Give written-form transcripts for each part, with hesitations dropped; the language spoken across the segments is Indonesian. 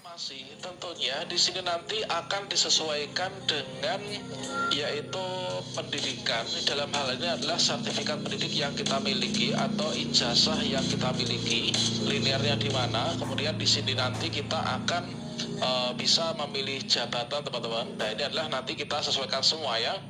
informasi tentunya di sini nanti akan disesuaikan dengan yaitu pendidikan. Dalam hal ini adalah sertifikat pendidik yang kita miliki atau ijazah yang kita miliki, linearnya di mana. Kemudian di sini nanti kita akan bisa memilih jabatan, teman-teman. Nah, ini adalah nanti kita sesuaikan semua ya.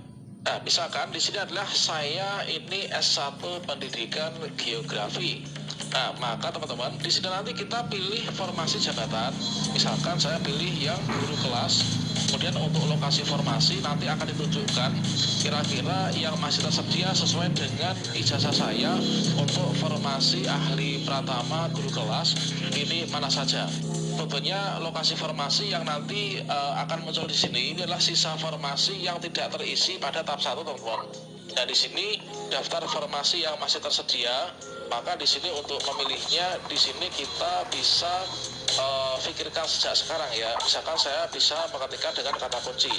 Nah, misalkan di sini adalah saya ini S1 Pendidikan Geografi. Nah, maka teman-teman di sini nanti kita pilih formasi jabatan. Misalkan saya pilih yang guru kelas. Kemudian untuk lokasi formasi nanti akan ditunjukkan kira-kira yang masih tersedia sesuai dengan ijazah saya untuk formasi ahli pratama guru kelas ini mana saja. Tentunya lokasi formasi yang nanti akan muncul di sini ini adalah sisa formasi yang tidak terisi pada tahap 1, teman-teman. Nah, di sini daftar formasi yang masih tersedia, maka di sini untuk memilihnya di sini kita bisa pikirkan sejak sekarang ya. Misalkan saya bisa mengetikkan dengan kata kunci.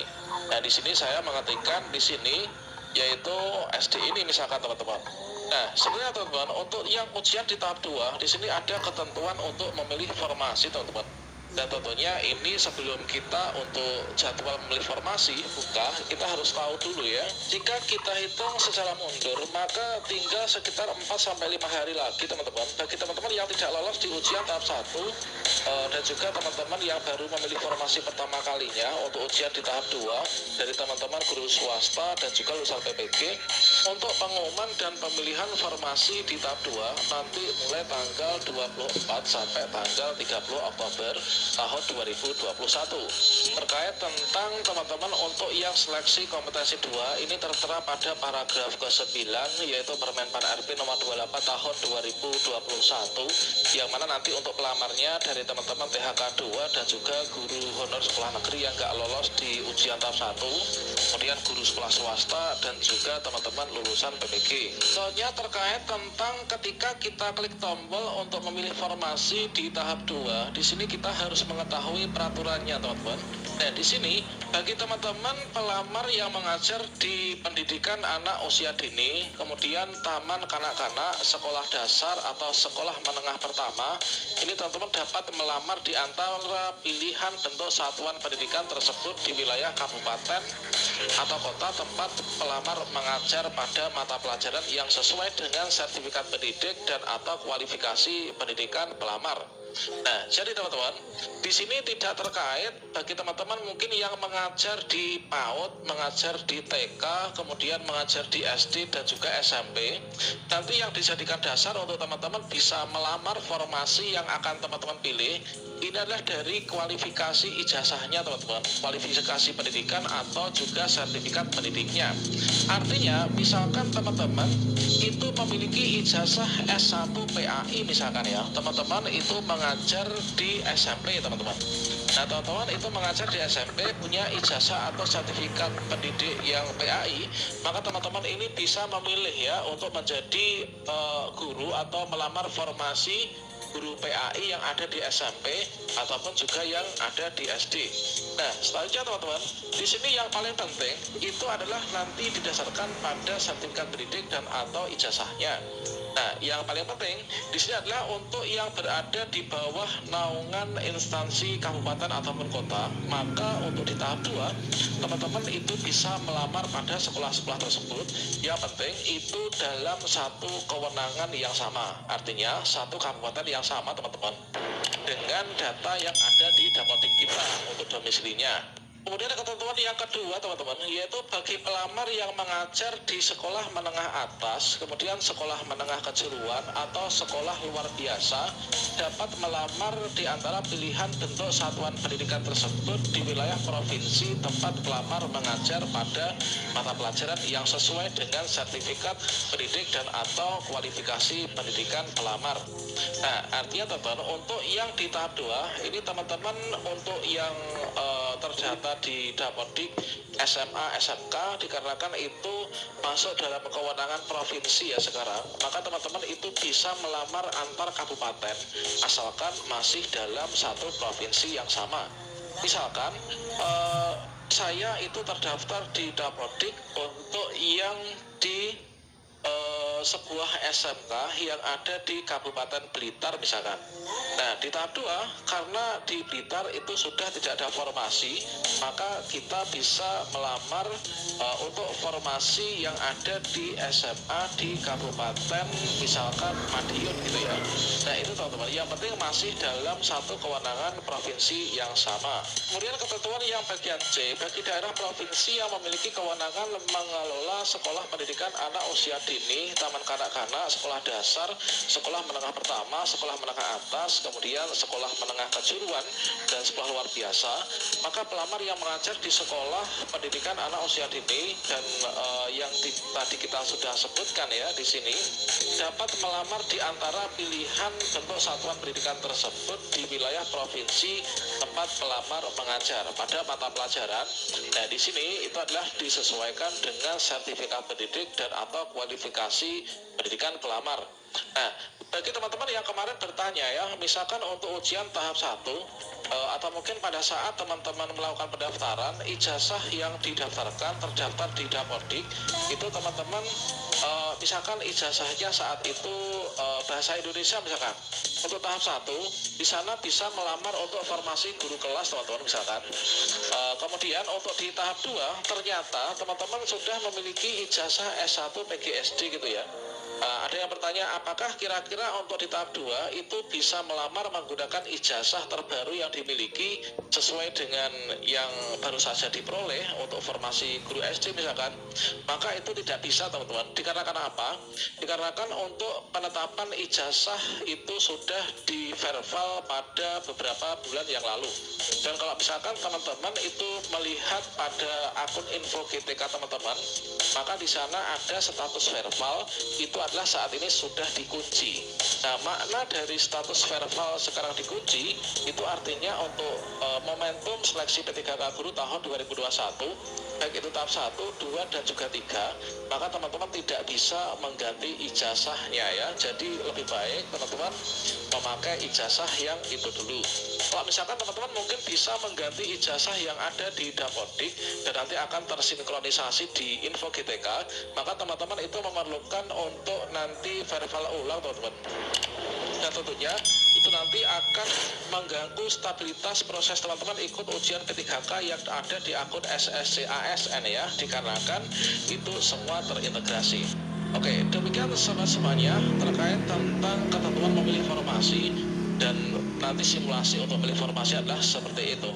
Nah, di sini saya mengetikkan di sini yaitu SD ini misalkan, teman-teman. Nah, sebenarnya teman-teman untuk yang ujian di tahap 2 di sini ada ketentuan untuk memilih formasi, teman-teman. Dan tentunya ini sebelum kita untuk jadwal memilih formasi buka, kita harus tahu dulu ya. Jika kita hitung secara mundur, maka tinggal sekitar 4-5 hari lagi, teman-teman. Bagi teman-teman yang tidak lolos di ujian tahap 1 dan juga teman-teman yang baru memilih formasi pertama kalinya untuk ujian di tahap 2 dari teman-teman guru swasta dan juga lulusan PPG, untuk pengumuman dan pemilihan formasi di tahap 2 nanti mulai tanggal 24 sampai tanggal 30 Oktober tahun 2021. Terkait tentang teman-teman untuk yang seleksi kompetensi 2 ini tertera pada paragraf ke-9 yaitu Permen Pan RP nomor 28 tahun 2021, yang mana nanti untuk pelamarnya dari teman-teman THK 2 dan juga guru honor sekolah negeri yang nggak lolos di ujian tahap 1, kemudian guru sekolah swasta dan juga teman-teman lulusan PPG. Soalnya terkait tentang ketika kita klik tombol untuk memilih formasi di tahap 2, di sini kita harus mengetahui peraturannya, teman-teman. Nah, di sini bagi teman-teman pelamar yang mengajar di pendidikan anak usia dini, kemudian taman kanak-kanak, sekolah dasar atau sekolah menengah pertama, ini teman-teman dapat melamar di antara pilihan bentuk satuan pendidikan tersebut di wilayah kabupaten atau kota tempat pelamar mengajar pada mata pelajaran yang sesuai dengan sertifikat pendidik dan atau kualifikasi pendidikan pelamar. Nah, jadi teman-teman, di sini tidak terkait bagi teman-teman mungkin yang mengajar di PAUD, mengajar di TK, kemudian mengajar di SD dan juga SMP. Nanti yang dijadikan dasar untuk teman-teman bisa melamar formasi yang akan teman-teman pilih, ini adalah dari kualifikasi ijazahnya, teman-teman, kualifikasi pendidikan atau juga sertifikat pendidiknya. Artinya, misalkan teman-teman itu memiliki ijazah S1 PAI misalkan ya, teman-teman itu mengajar di SMP, teman-teman. Nah, teman-teman itu mengajar di SMP punya ijazah atau sertifikat pendidik yang PAI, maka teman-teman ini bisa memilih ya untuk menjadi guru atau melamar formasi guru PAI yang ada di SMP ataupun juga yang ada di SD. Nah, selanjutnya teman-teman, di sini yang paling penting itu adalah nanti didasarkan pada sertifikat pendidik dan atau ijazahnya. Nah, yang paling penting di sini adalah untuk yang berada di bawah naungan instansi kabupaten ataupun kota, maka untuk di tahap 2 teman-teman itu bisa melamar pada sekolah-sekolah tersebut. Yang penting itu dalam satu kewenangan yang sama, artinya satu kabupaten yang sama, teman-teman, dengan data yang ada di Dapodik kita untuk domisilinya. Kemudian ketentuan yang kedua, teman-teman, yaitu bagi pelamar yang mengajar di sekolah menengah atas, kemudian sekolah menengah kejuruan atau sekolah luar biasa, dapat melamar di antara pilihan bentuk satuan pendidikan tersebut di wilayah provinsi tempat pelamar mengajar pada mata pelajaran yang sesuai dengan sertifikat pendidik dan atau kualifikasi pendidikan pelamar. Nah, artinya teman-teman, untuk yang di tahap 2 ini teman-teman untuk yang terdata di Dapodik SMA, SMK, dikarenakan itu masuk dalam kewenangan provinsi ya sekarang, maka teman-teman itu bisa melamar antar kabupaten asalkan masih dalam satu provinsi yang sama. Misalkan saya itu terdaftar di Dapodik untuk yang di sebuah SMK yang ada di Kabupaten Blitar misalkan. Nah, di tahap 2, karena di Blitar itu sudah tidak ada formasi, maka kita bisa melamar untuk formasi yang ada di SMA di Kabupaten misalkan Madiun gitu ya. Nah, itu teman-teman, yang penting masih dalam satu kewenangan provinsi yang sama. Kemudian ketentuan yang bagian C, bagi daerah provinsi yang memiliki kewenangan mengelola sekolah pendidikan anak usia dini, taman kanak-kanak, sekolah dasar, sekolah menengah pertama, sekolah menengah atas, kemudian sekolah menengah kejuruan, dan sekolah luar biasa, maka pelamar yang mengajar di sekolah pendidikan anak usia dini dan yang tadi kita sudah sebutkan ya di sini, dapat melamar di antara pilihan bentuk satuan pendidikan tersebut di wilayah provinsi tempat pelamar mengajar pada mata pelajaran. Nah, di sini itu adalah disesuaikan dengan sertifikat pendidik dan atau kualifikasi pendidikan pelamar. Nah, bagi teman-teman yang kemarin bertanya ya, misalkan untuk ujian tahap 1 atau mungkin pada saat teman-teman melakukan pendaftaran, ijazah yang didaftarkan terdaftar di Dapodik, itu teman-teman misalkan ijazahnya saat itu bahasa Indonesia misalkan. Untuk tahap 1 di sana bisa melamar untuk formasi guru kelas teman-teman misalkan. Kemudian untuk di tahap 2 ternyata teman-teman sudah memiliki ijazah S1 PGSD gitu ya. Ada yang bertanya, apakah kira-kira untuk di tahap 2 itu bisa melamar menggunakan ijazah terbaru yang dimiliki sesuai dengan yang baru saja diperoleh untuk formasi guru SD misalkan? Maka itu tidak bisa teman-teman. Dikarenakan apa? Dikarenakan untuk penetapan ijazah itu sudah di-verval pada beberapa bulan yang lalu. Dan kalau misalkan teman-teman itu melihat pada akun info GTK teman-teman, maka di sana ada status verbal, itu adalah saat ini sudah dikunci. Nah, makna dari status verbal sekarang dikunci itu artinya untuk momentum seleksi P3K Guru tahun 2021, baik itu tahap 1, 2, dan juga 3, maka teman-teman tidak bisa mengganti ijazahnya ya. Jadi lebih baik teman-teman memakai ijazah yang itu dulu. Kalau misalkan teman-teman mungkin bisa mengganti ijazah yang ada di Dapodik dan nanti akan tersinkronisasi di info GTK, maka teman-teman itu memerlukan untuk nanti verifal ulang teman-teman. Dan tentunya itu nanti akan mengganggu stabilitas proses teman-teman ikut ujian P3K yang ada di akun SSCASN ya, dikarenakan itu semua terintegrasi. Oke, demikian sobat semuanya terkait tentang ketentuan memilih formasi, dan nanti simulasi untuk memilih formasi adalah seperti itu.